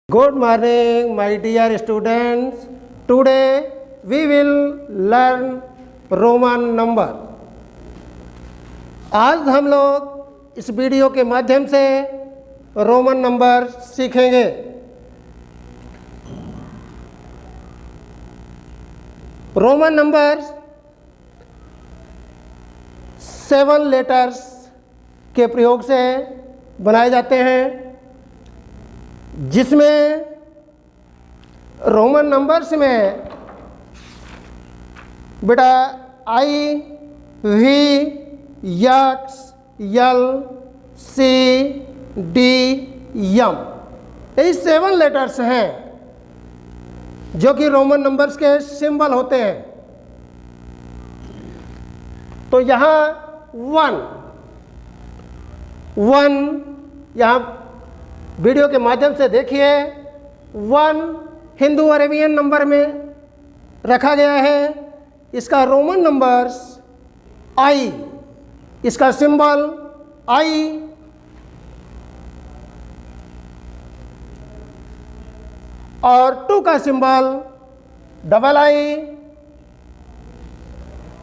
Good morning, my dear students. Today we will learn Roman number. आज हम लोग इस वीडियो के माध्यम से रोमन नंबर सीखेंगे। रोमन नंबर 7 लेटर्स के प्रयोग से बनाए जाते हैं, जिसमें रोमन नंबर्स में बेटा I, V, X, L, C, D, M, ये 7 लेटर्स हैं जो कि रोमन नंबर्स के सिंबल होते हैं। तो यहाँ 1 यहाँ वीडियो के माध्यम से देखिए, 1 हिंदू अरेबियन नंबर में रखा गया है। इसका रोमन नंबर्स आई, इसका सिंबल आई। और 2 का सिंबल डबल आई,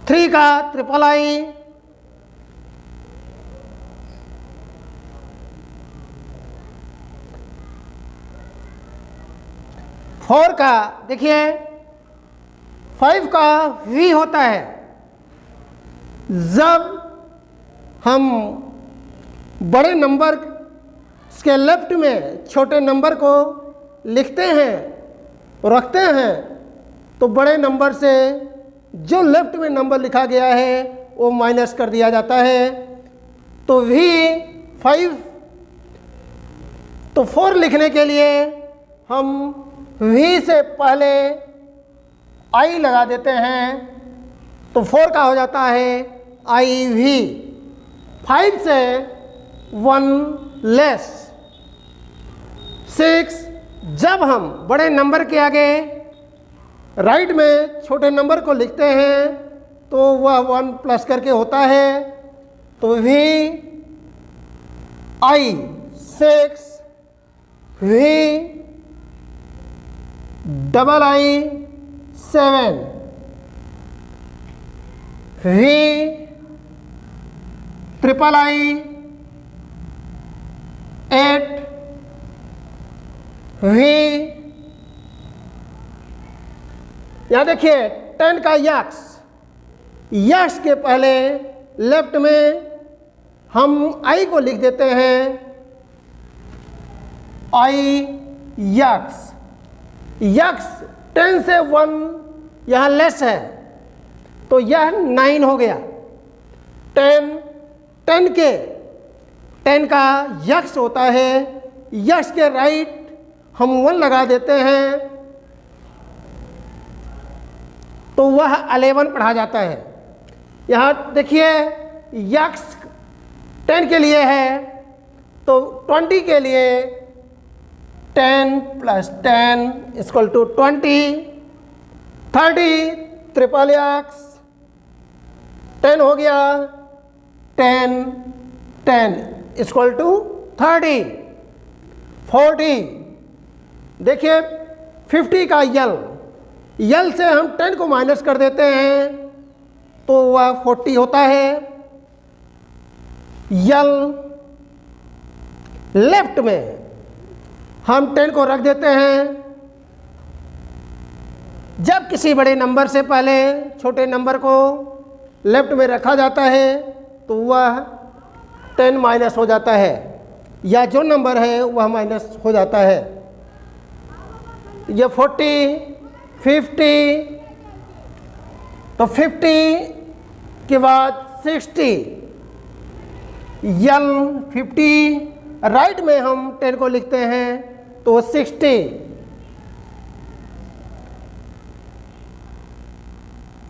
3 का ट्रिपल आई, 4 का देखिए 5 का वी होता है। जब हम बड़े नंबर के लेफ्ट में छोटे नंबर को लिखते हैं, रखते हैं, तो बड़े नंबर से जो लेफ्ट में नंबर लिखा गया है वो माइनस कर दिया जाता है। तो वी 5, तो 4 लिखने के लिए हम वी से पहले आई लगा देते हैं, तो 4 का हो जाता है आई वी। 5 से 1 लेस 6। जब हम बड़े नंबर के आगे राइट में छोटे नंबर को लिखते हैं तो वह 1 प्लस करके होता है। तो V I 6, V double I 7, V triple I 8, V यहाँ देखिए 10 का यक्स के पहले लेफ्ट में हम आई को लिख देते हैं, आई यक्स। 10 से 1 यहाँ लेस है, तो यह 9 हो गया। 10 का यक्स होता है, यक्स के राइट हम 1 लगा देते हैं, तो वह 11 पढ़ा जाता है। यहाँ देखिए यक्स 10 के लिए है, तो 20 के लिए 10 + 10 = 20, 30 ट्रिपल एक्स 10 हो गया, 10 = 30, 40। देखिए 50 का यल से हम 10 को माइनस कर देते हैं, तो वह 40 होता है। यल लेफ्ट में हम 10 को रख देते हैं। जब किसी बड़े नंबर से पहले छोटे नंबर को लेफ्ट में रखा जाता है तो वह 10 माइनस हो जाता है, या जो नंबर है वह माइनस हो जाता है। ये 40, 50, तो 50 के बाद 60, यल 50 राइट में हम 10 को लिखते हैं, तो 60,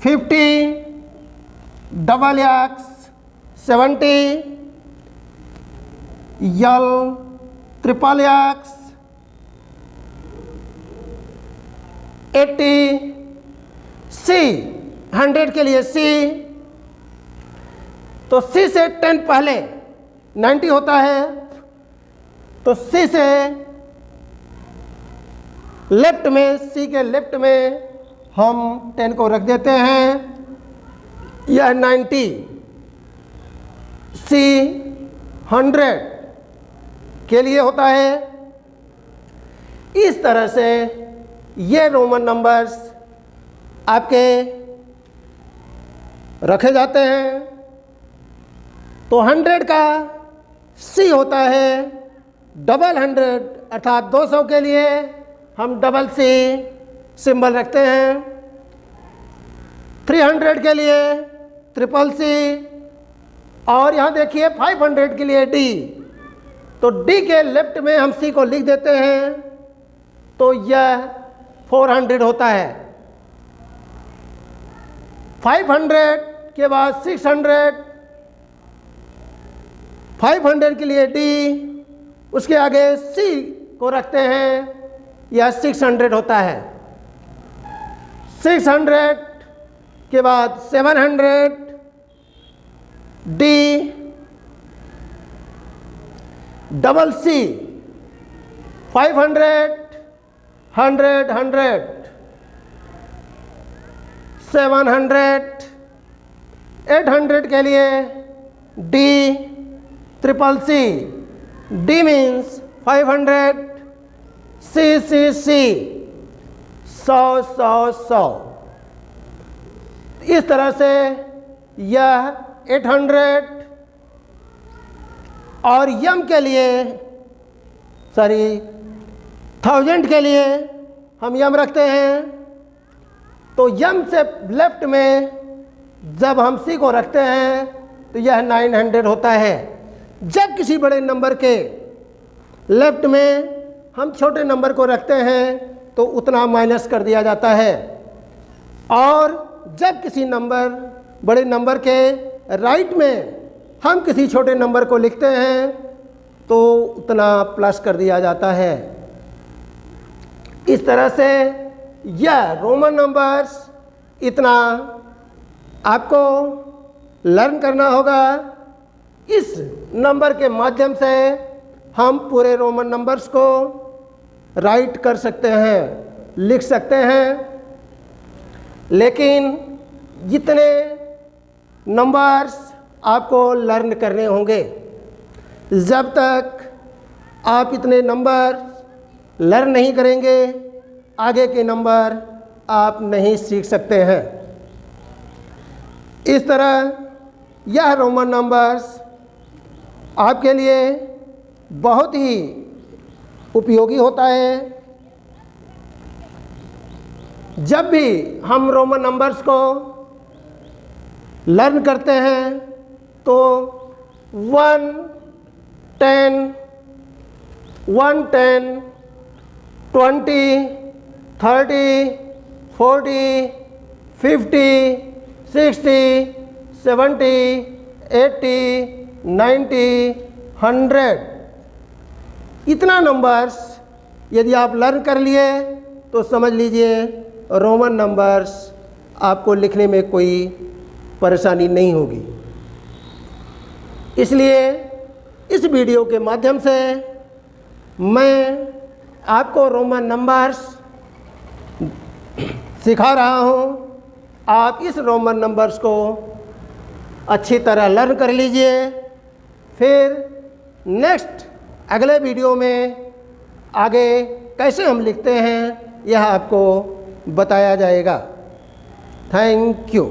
50 डबल एक्स 70, यल ट्रिपल एक्स 80, सी 100 के लिए सी, तो सी से 10 पहले 90 होता है, तो सी से लेफ्ट में, सी के लेफ्ट में हम 10 को रख देते हैं। यह 90, सी 100 के लिए होता है। इस तरह से ये रोमन नंबर्स आपके रखे जाते हैं। तो 100 का सी होता है डबल 100, अर्थात 200 के लिए हम डबल सी सिंबल रखते हैं। 300 के लिए ट्रिपल सी, और यहाँ देखिए 500 के लिए डी। तो डी के लेफ्ट में हम सी को लिख देते हैं, तो यह 400 होता है। 500 के बाद 600, 500 के लिए डी, उसके आगे सी को रखते हैं, यह 600 होता है। 600 के बाद 700, डी, डबल सी, 500, 100, 100, 700, 800 के लिए D, triple C, D means 500, C C C, 100 100 100। इस तरह से यह 800, और यम के लिए, सॉरी 1000 के लिए हम यम रखते हैं। तो यम से लेफ्ट में जब हम सी को रखते हैं तो यह 900 होता है। जब किसी बड़े नंबर के लेफ्ट में हम छोटे नंबर को रखते हैं तो उतना माइनस कर दिया जाता है, और जब किसी बड़े नंबर के राइट में हम किसी छोटे नंबर को लिखते हैं तो उतना प्लस कर दिया जाता है। इस तरह से यह रोमन नंबर्स इतना आपको लर्न करना होगा। इस नंबर के माध्यम से हम पूरे रोमन नंबर्स को राइट कर सकते हैं, लिख सकते हैं। लेकिन जितने नंबर्स आपको लर्न करने होंगे, जब तक आप इतने नंबर लर्न नहीं करेंगे आगे के नंबर आप नहीं सीख सकते हैं। इस तरह यह रोमन नंबर्स आपके लिए बहुत ही उपयोगी होता है। जब भी हम रोमन नंबर्स को लर्न करते हैं तो 1, 10, 110, 20, 30, 40, 50, 60, 70, 80, 90, 100, इतना नंबर्स यदि आप लर्न कर लिए तो समझ लीजिए रोमन नंबर्स आपको लिखने में कोई परेशानी नहीं होगी। इसलिए इस वीडियो के माध्यम से मैं आपको रोमन नंबर्स सिखा रहा हूँ। आप इस रोमन नंबर्स को अच्छी तरह लर्न कर लीजिए, फिर नेक्स्ट अगले वीडियो में आगे कैसे हम लिखते हैं यह आपको बताया जाएगा। Thank you.